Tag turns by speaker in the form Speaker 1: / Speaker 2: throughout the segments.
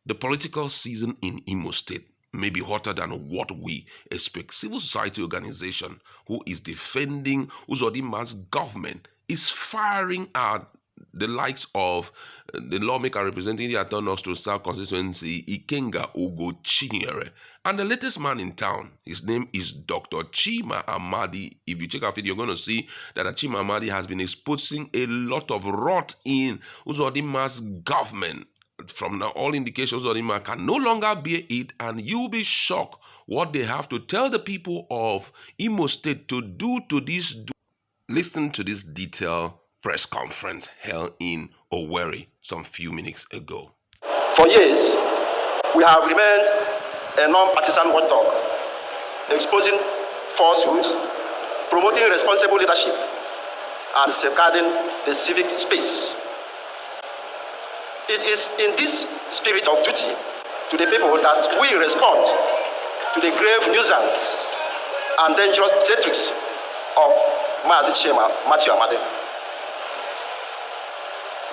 Speaker 1: The political season in Imo State may be hotter than what we expect. Civil society organization who is defending Uzodima's government is firing at the likes of the lawmaker representing the Attorney to South constituency, Ikenga Ogochinyere. And the latest man in town, his name is Dr. Chima Amadi. If you check our video, you're going to see that Chima Amadi has been exposing a lot of rot in Uzodima's government. From now, all indications Uzodima can no longer bear it, and you'll be shocked what they have to tell the people of Imo State to do to this. Listen to this detailed press conference held in Owerri some few minutes ago.
Speaker 2: For years, we have remained a non-partisan watchdog, exposing falsehoods, promoting responsible leadership, and safeguarding the civic space. It is in this spirit of duty to the people that we respond to the grave nuisance and dangerous theatrics of Mazi Chima Matthew Amadi.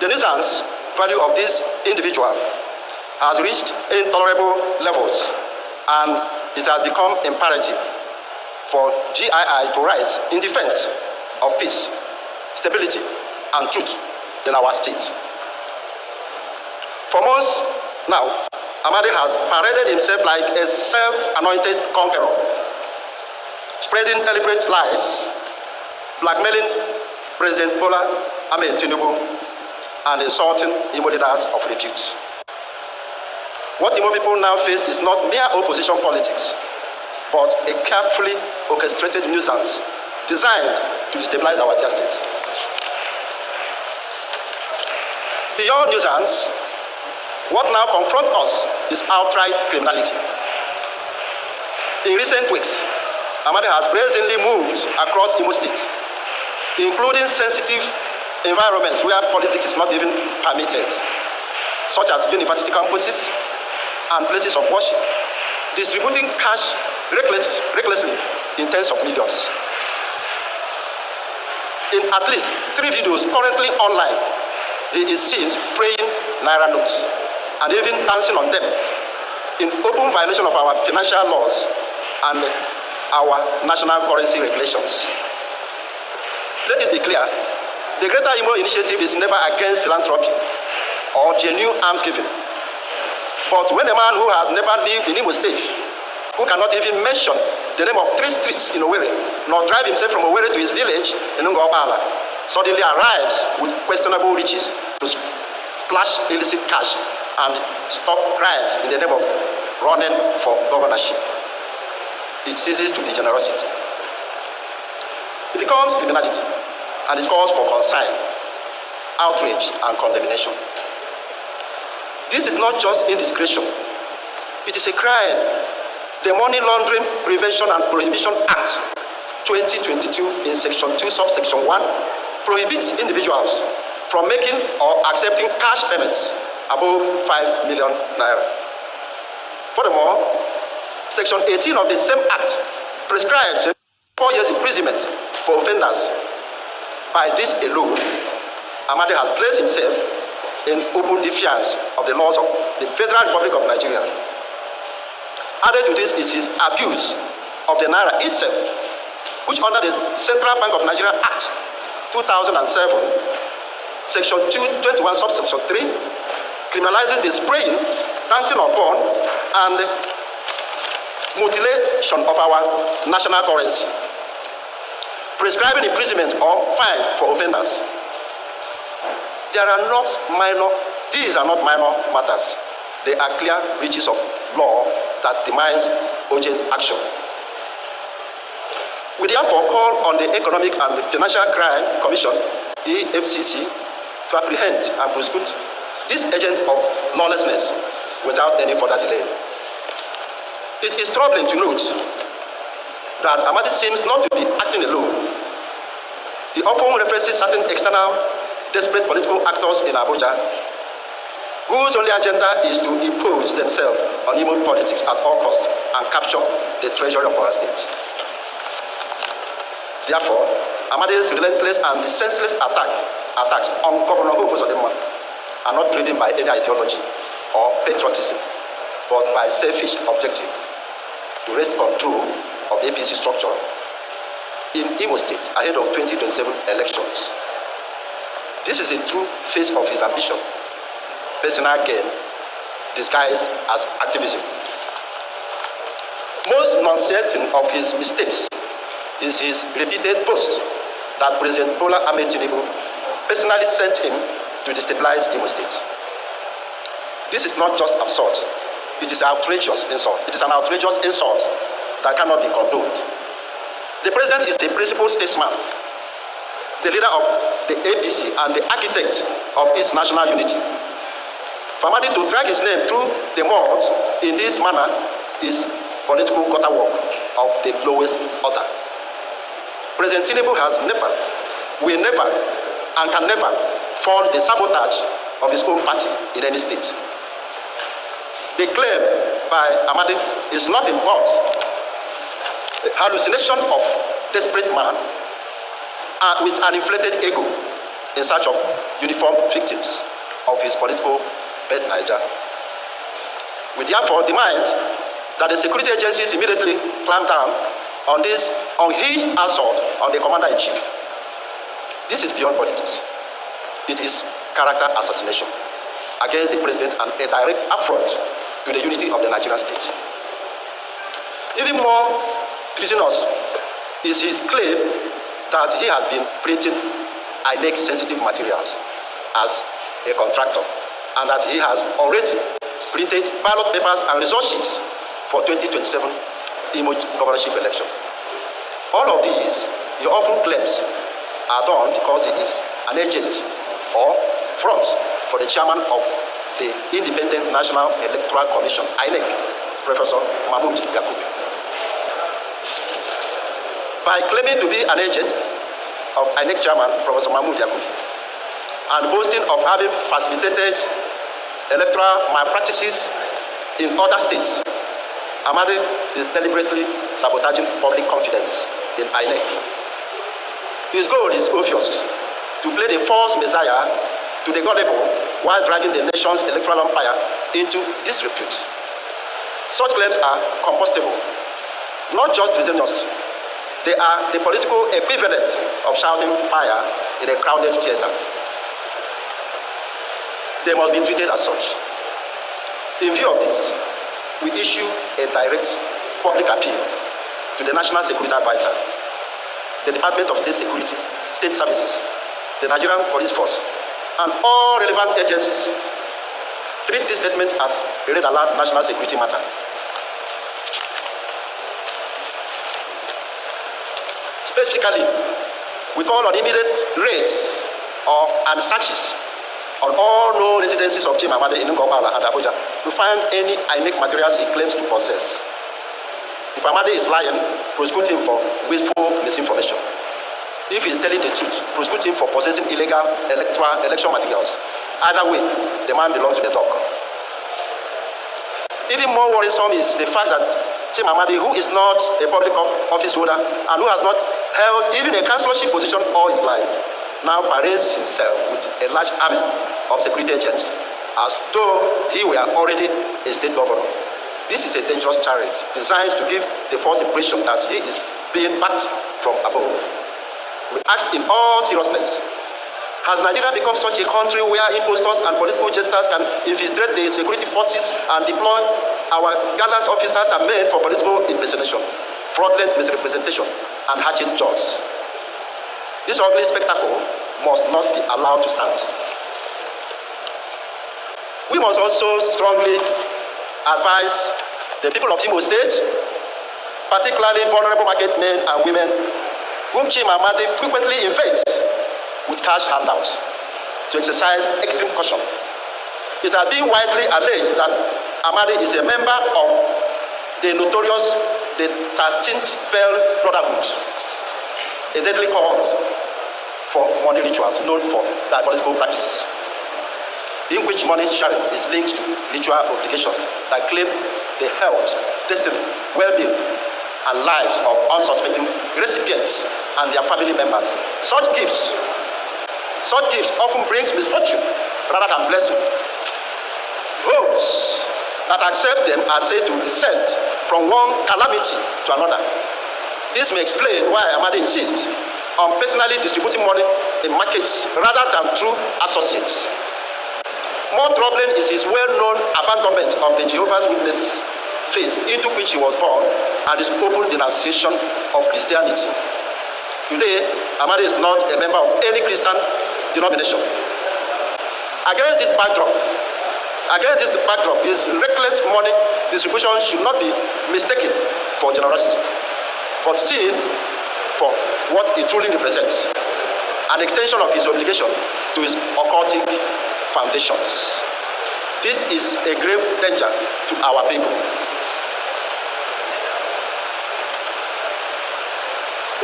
Speaker 2: The nuisance value of this individual has reached intolerable levels, and it has become imperative for GII to rise in defense of peace, stability, and truth in our state. For months now, Amadi has paraded himself like a self-anointed conqueror, spreading deliberate lies, blackmailing President Bola Ahmed Tinubu, and insulting Imo leaders of repute. What Imo people now face is not mere opposition politics, but a carefully orchestrated nuisance designed to destabilize our dear state. Beyond nuisance, what now confronts us is outright criminality. In recent weeks, Amadi has brazenly moved across Imo State, including sensitive environments where politics is not even permitted, such as university campuses and places of worship, distributing cash recklessly in tens of millions. In at least 3 videos currently online, he is seen spraying Naira notes and even dancing on them in open violation of our financial laws and our national currency regulations. Let it be clear, the Greater Imo Initiative is never against philanthropy or genuine alms giving. But when a man who has never lived in Imo State, who cannot even mention the name of 3 streets in Owerri, nor drive himself from Owerri to his village in Ngopala, suddenly arrives with questionable riches to splash illicit cash and stop crimes in the name of running for governorship, it ceases to be generosity. It becomes criminality, and it calls for concern, outrage, and condemnation. This is not just indiscretion, it is a crime. The Money Laundering Prevention and Prohibition Act 2022 in Section 2, subsection 1, prohibits individuals from making or accepting cash payments above 5 million naira. Furthermore, Section 18 of the same Act prescribes 4 years imprisonment for offenders. By this alone, Amadi has placed himself in open defiance of the laws of the Federal Republic of Nigeria. Added to this is his abuse of the Naira itself, which under the Central Bank of Nigeria Act 2007, Section 221, subsection 3, criminalizes the spraying, dancing upon, and mutilation of our national currency, prescribing imprisonment or fine for offenders. These are not minor matters. They are clear breaches of law that demands urgent action. We therefore call on the Economic and Financial Crime Commission, EFCC, to apprehend and prosecute this agent of lawlessness without any further delay. It is troubling to note that Amadi seems not to be acting alone. He often references certain external, desperate political actors in Abuja, whose only agenda is to impose themselves on Imo politics at all costs and capture the treasury of our state. Therefore, Amadi's relentless and senseless attacks on Governor Uzodima are not driven by any ideology, or patriotism, but by selfish objective to wrest control of the APC structure in Imo State ahead of 2027 elections. This is a true face of his ambition, personal gain disguised as activism. Most non-certain of his mistakes is his repeated boast that President Bola Ahmed Tinubu personally sent him to destabilize Imo State. This is not just absurd, it is outrageous insult. It is an outrageous insult that cannot be condoned. The president is a principled statesman, the leader of the APC and the architect of its national unity. For Amadi to drag his name through the mud in this manner is political gutter work of the lowest order. President Tinubu has never, will never, and can never fund the sabotage of his own party in any state. The claim by Amadi is nothing but a hallucination of desperate man with an inflated ego in search of uniform victims of his political bed Niger. We therefore demand that the security agencies immediately clamp down on this unhinged assault on the commander-in-chief. This is beyond politics. It is character assassination against the president and a direct affront to the unity of the Nigerian state. Even more treasonous is his claim that he has been printing INEC sensitive materials as a contractor and that he has already printed ballot papers and result sheets for 2027 Imo governorship election. All of these, he often claims, are done because he is an agent or front for the chairman of the Independent National Electoral Commission, INEC, Professor Mahmoud Yakubu. By claiming to be an agent of INEC chairman, Professor Mahmoud Yakubu, and boasting of having facilitated electoral malpractices in other states, Amadi is deliberately sabotaging public confidence in INEC. His goal is obvious: to play the false messiah to the gullible while dragging the nation's electoral umpire into disrepute. Such claims are combustible, not just treasonous. They are the political equivalent of shouting fire in a crowded theater. They must be treated as such. In view of this, we issue a direct public appeal to the National Security Advisor, the Department of State Security, State Services, the Nigerian Police Force, and all relevant agencies. Treat this statement as a red alert national security matter. Specifically, we call on immediate raids and searches on all known residences of Chief Amadi in Ngobala and Abuja to find any INEC materials he claims to possess. If Amadi is lying, prosecute him for willful misinformation. If he is telling the truth, prosecute him for possessing illegal election materials. Either way, the man belongs to the dog. Even more worrisome is the fact that Chief Amadi, who is not a public office holder and who has not held even a councillorship position all his life, now parades himself with a large army of security agents as though he were already a state governor. This is a dangerous charade designed to give the false impression that he is being backed from above. We ask in all seriousness, has Nigeria become such a country where impostors and political jesters can infiltrate the security forces and deploy our gallant officers and men for political impersonation, fraudulent misrepresentation, and hatchet jobs? This ugly spectacle must not be allowed to stand. We must also strongly advise the people of Imo State, particularly vulnerable market men and women, whom Chief Amadi frequently invades with cash handouts, to exercise extreme caution. It has been widely alleged that Amadi is a member of the notorious 13th Pearl Brotherhood, a deadly cohort for money rituals known for diabolical practices, in which money sharing is linked to ritual obligations that claim the health, destiny, well-being, and lives of unsuspecting recipients and their family members. Such gifts often brings misfortune rather than blessing. Homes that accept them are said to descend from one calamity to another. This may explain why Amadi insists on personally distributing money in markets rather than through associates. More troubling is his well-known abandonment of the Jehovah's Witnesses faith into which he was born and his open denunciation of Christianity. Today, Amadi is not a member of any Christian denomination. Against this backdrop, his reckless money distribution should not be mistaken for generosity, but seen for what it truly represents, an extension of his obligation to his occultic foundations. This is a grave danger to our people.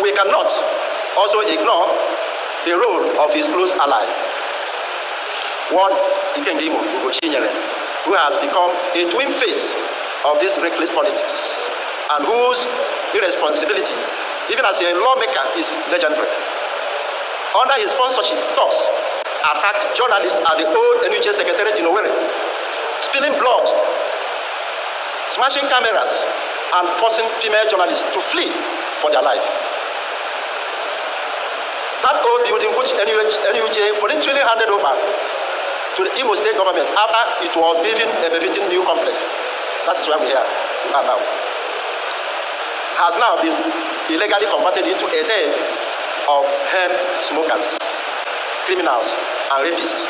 Speaker 2: We cannot also ignore the role of his close ally, one Ikengimo Ugochinyere, who has become a twin face of this reckless politics and whose irresponsibility, even as a lawmaker, is legendary. Under his sponsorship, talks attacked journalists at the old NUJ Secretariat in Owerri, spilling blood, smashing cameras, and forcing female journalists to flee for their life. That old building, which NUJ voluntarily handed over to the Imo State government after it was given a befitting new complex, that is where we are now, has now been illegally converted into a den of hemp smokers, criminals, and rapists,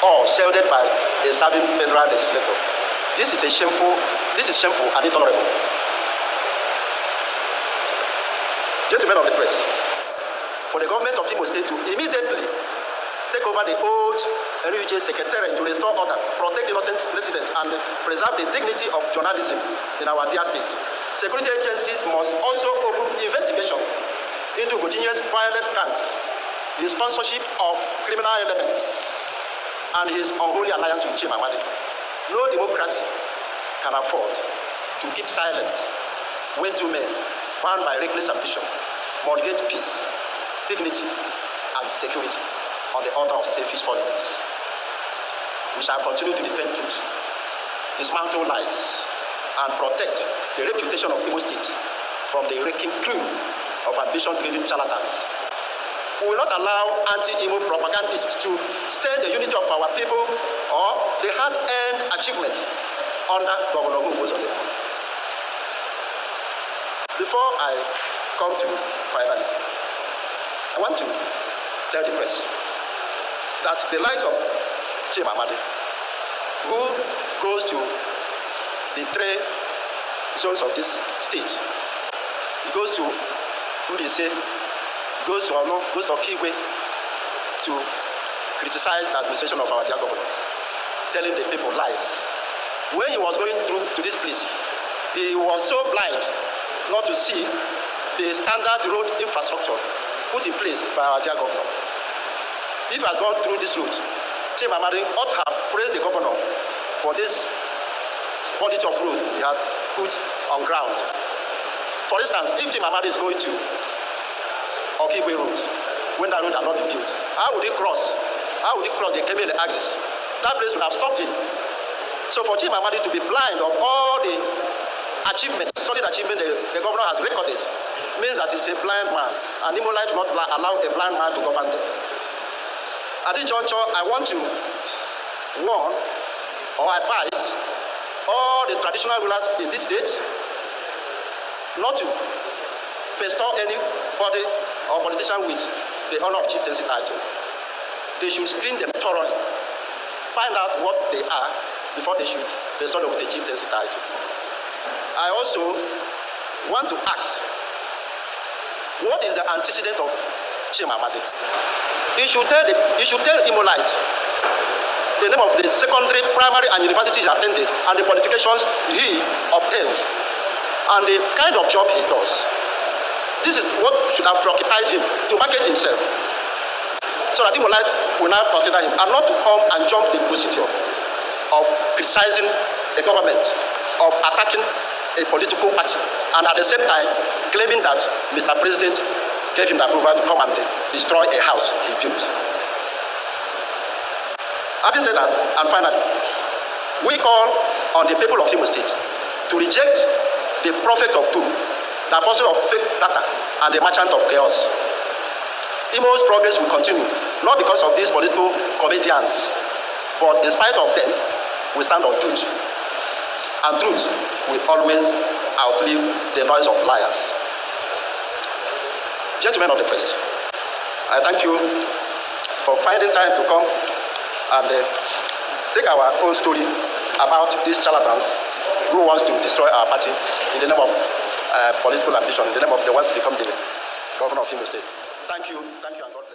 Speaker 2: all shielded by a serving federal legislator. This is shameful and intolerable. Gentlemen of the press, for the government of Imo State to immediately take over the old NUJ Secretariat to restore order, protect innocent residents, and preserve the dignity of journalism in our dear state. Security agencies must also open investigation into continuous violent acts, his sponsorship of criminal elements, and his unholy alliance with Chief Amadi. No democracy can afford to keep silent when two men, bound by reckless ambition, mortgage peace, dignity, and security on the altar of selfish politics. We shall continue to defend truth, dismantle lies, and protect the reputation of Imo State from the raking crew of ambition-driven charlatans. We will not allow anti-Imo propagandists to stain the unity of our people or the hard-earned achievements under Governor Ugozole. Before I come to finality, I want to tell the press that the likes of Chief Amadi, who goes to the 3 zones of this state, he goes to Mbise, goes to Ono, goes to Kigwe to criticize the administration of our dear governor, telling the people lies. When he was going through to this place, he was so blind not to see the standard road infrastructure put in place by our dear governor. If he had gone through this route, Chief Amadi ought to have praised the governor for this quality of road he has put on ground. For instance, if Chief Amadi is going to Okigwe Road, when that road had not been built, how would he cross? How would he cross the Kemele axis? That place would have stopped him. So for Chief Amadi to be blind of all the achievements, solid achievement the governor has recorded, means that he's a blind man, and Imolite do not allow a blind man to govern them. At this juncture, I want to warn or advise all the traditional rulers in this state not to bestow anybody or politician with the honor of chieftaincy title. They should screen them thoroughly, find out what they are before they should bestow them with the chieftaincy title. I also want to ask, what is the antecedent of Chief Amadi? He should tell Imolite the name of the secondary, primary, and university he attended, and the qualifications he obtained, and the kind of job he does. This is what should have preoccupied him to market himself, so that Imolite will now consider him, and not to come and jump the procedure of criticizing the government, of attacking a political party, and at the same time claiming that Mr. President gave him the approval to come and destroy a house he built. Having said that, and finally, we call on the people of Imo State to reject the prophet of doom, the apostle of fake data, and the merchant of chaos. Imo's progress will continue, not because of these political comedians, but in spite of them, we stand on truth. And truth will always outlive the noise of liars. Gentlemen of the press, I thank you for finding time to come and take our own story about these charlatans who wants to destroy our party in the name of political ambition, in the name of they want to become the governor of Imo State. Thank you, and God bless.